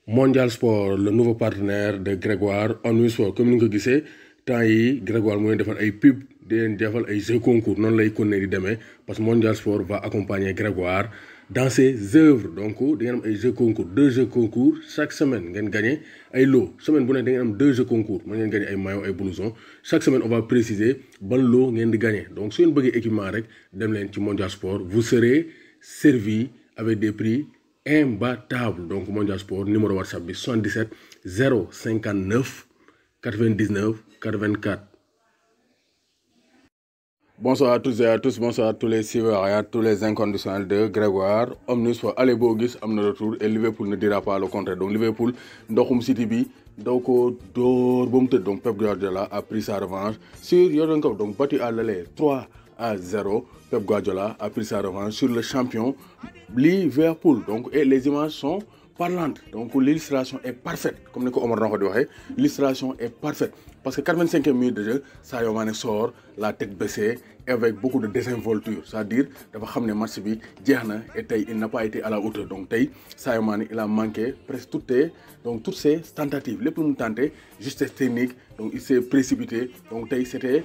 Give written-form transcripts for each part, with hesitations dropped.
Mondial Sport le nouveau partenaire de Grégoire Omni Sport comme ni nga ko gisee temps yi Grégoire mu leen defal ay pub di leen defal ay jeux concours noonu lay continuer di demee parce que Mondial Sport va accompagner Grégoire dans ses œuvres donc da ngeen am ay jeux concours 2 jeux concours chaque semaine ngeen gagné ay lot semaine bu ne da ngeen am 2 jeux concours mën ngeen gagné ay maillot ay blouson chaque semaine on va préciser ban lot ngeen di gagné donc su ngeen bëggee équipement rek dem leen ci Mondial Sport vous serez servi avec des prix imbattable. Donc Mondial Sport numéro WhatsApp 77 059 99 84. Bonsoir à tous et à tous, bonsoir à tous les suiveurs et à tous les inconditionnels de Grégoire Omni Sport. Allez boo gis am na retour et Liverpool ne dira pas le contraire. Donc Liverpool ndoxum City bi daw ko door ba mu tëdd donc Pep Guardiola a pris sa revanche sur Jürgen Klopp donc battu à l'aller 3-0. Pep Guardiola a pris sa revanche sur le champion Liverpool. Donc, et les images sont parlantes. Donc, l'illustration est parfaite. Comme nous Omar Nakho dit, l'illustration est parfaite. Parce que 45e minute de jeu, Sadio Mané sort la tête baissée et avec beaucoup de désinvolture. C'est-à-dire, il va le match bi jeexna et il n'a pas été à la hauteur. Donc, Sadio Mané, il a manqué presque toutes ses tentatives. Les plus tenté, justesse technique, donc il s'est précipité. Donc, c'était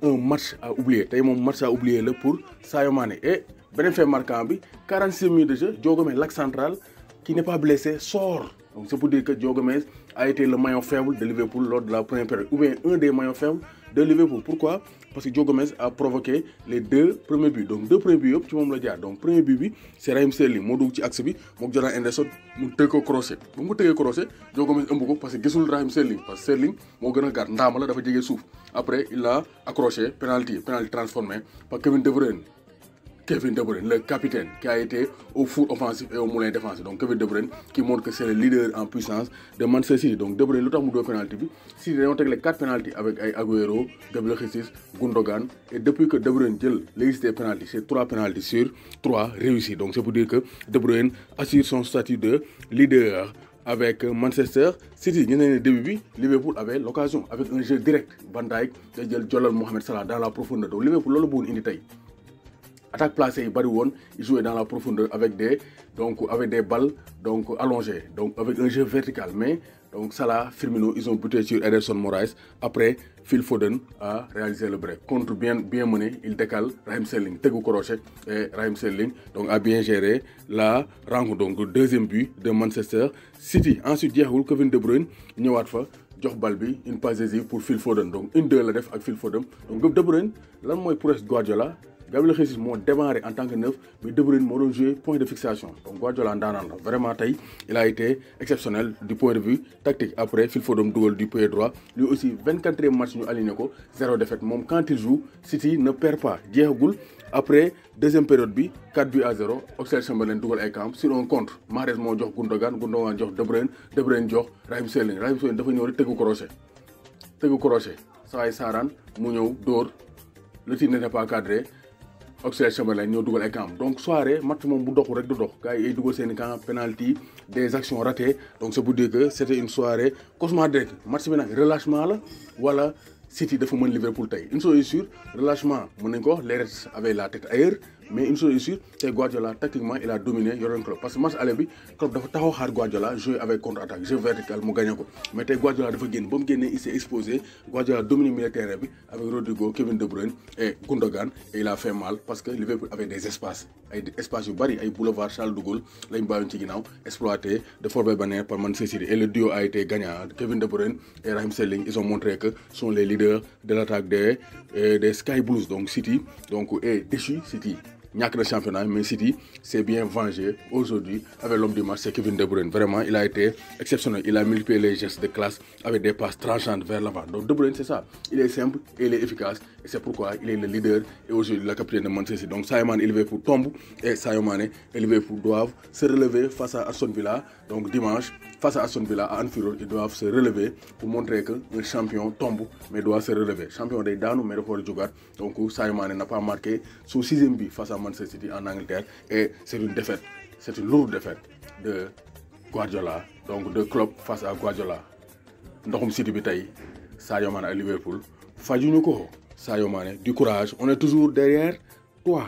un match à oublier. Tay mom match à oublier le pour Sadio Mané. Et beneen fait marquant bi 46 minutes de jeu, Joe Gomez, l'axe central, qui n'est pas blessé, sort. Donc c'est pour dire que Joe Gomez a été le maillon faible de Liverpool lors de la première période, ou bien un des maillons faibles de Liverpool. Pourquoi? Parce que Joe Gomez a provoqué les 2 premiers buts. Donc 2 premiers buts, donc premier but, c'est Raheem Sterling. Moo dugg ci axe bi, mook Jordan Henderson mu tëgg ko crochet. Bu mu tëggee crochet, Joe Gomez ëmb ko parce que gisul Raheem Sterling. Parce que Sterling moo gën a gàtt ndaama la dafa jege suuf. Après, il a accroché, penalty transformé par Kevin De Bruyne. Kevin De Bruyne, le capitaine qui a été au four offensif et au moulin défensif. Donc Kevin De Bruyne qui montre que c'est le leader en puissance de Manchester City. Donc De Bruyne, lu tax mu doo penalty bi si dañoo teg les 4 penalty avec ay Agüero, Gabriel Jesus, Gundogan et depuis que De Bruyne jël liste des penalty, c'est 3 penalty sur 3 réussis. Donc c'est pour dire que De Bruyne assure son statut de leader. Avec Manchester City, début Liverpool avait l'occasion avec un jeu direct. Van Dijk day jël Jolal Mohamed Salah dans la profondeur. Donc Liverpool loolu bëggoon indi tey attaque placée yi bari woon il jouait dans la profondeur avec des balles donc allongées donc avec un jeu vertical mais donc Salah, Firmino, ils ont buté sur Ederson Moraes. Après, Phil Foden a réalisé le break. Contre bien mené, il décale Raheem Sterling, Tegu Crochet et Raheem Sterling donc a bien géré la rencontre. Donc le deuxième but de Manchester City. Ensuite, Kevin De Bruyne ñëwaat fa jox bal bi une passe décisive pour Phil Foden. Donc 1-2 la def ak Phil Foden. Donc De Bruyne lan mooy prouesse Guardiola. Gabriel Jesus moo démarré en tant que neuf mais De Bruyne moo doon joué point de fixation donc Guardiola ndaanaan la vraiment tey il a été exceptionnel du point de vue tactique. Après Phil Foden dugal du pied droit lui aussi 24e match ñu aligné ko 0 défaite moom quand il joue City ne perd pas jeexagul. Après deuxième période bi 4-0 Oxlade-Chamberlain dugal ay camp sur un contre Mahrez moo jox Gundogan jox De Bruyne jox Raheem Sterling dafa ñëw rek tegu crochet saa ay saaraan mu ñëw dóor le tir n'était pas cadré. Oxlade-Chamberlain ñoo dugal ay camp donc soirée match moom bu doxul rek du dox gars yi ay dugal seen i camp penalty des actions ratées donc c'est pour dire que c'était une soirée cauchemardesque match bi nag relâchement la wala City dafa mën Liverpool tey une chose est sûre relâchement mën nañ ko wax les Reds avaient la tête ailleurs mais une chose est sûre tey Guardiola tactiquement il a dominé Jürgen Klopp parce que match aller bi Klopp dafa taxaw xaar Guardiola jouer avec contre-attaque jeu vertical mu gagné ko mais tey Guardiola dafa génn ba mu génnee il s'est exposé Guardiola dominé milieu terrain bi avec Rodrigo, Kevin De Bruyne et Gundogan et il a fait mal parce que Liverpool avait des espaces yu bari ay boulevard Charles de Gaulle lañ bàyyoon ci ginnaaw exploité de forte manière par Manchester City et le duo a été gagnant. Kevin De Bruyne et Raheem Sterling ils ont montré que sont les leaders de l'attaque des Sky Blues. Donc City donc est déchu. City ñàkk na championnat mais City s'est bien vengé aujourd'hui avec l'homme du match, c'est Kevin De Bruyne. Vraiment il a été exceptionnel, il a multiplié les gestes de classe avec des passes tranchantes vers l'avant. Donc De Bruyne c'est ça, il est simple et il est efficace et c'est pourquoi il est le leader et aujourd'hui le capitaine de Manchester City. Donc Sadio Mané et Liverpool tombent et Sadio Mané et Liverpool doivent se relever face à Aston Villa. Donc dimanche face à Aston Villa à Anfield ils doivent se relever pour montrer que un champion tombe mais doit se relever. Champion day daanu mais dafa war a jógaat. Donc Sadio Mané n'a pas marqué son 6e but face à Manchester City en Angleterre et c'est une défaite, c'est une lourde défaite de Guardiola, donc de Klopp face à Guardiola. Ndoxum City bi tey Sadio Mané à Liverpool fajuñu ko. Sadio Mané du courage, on est toujours derrière toi.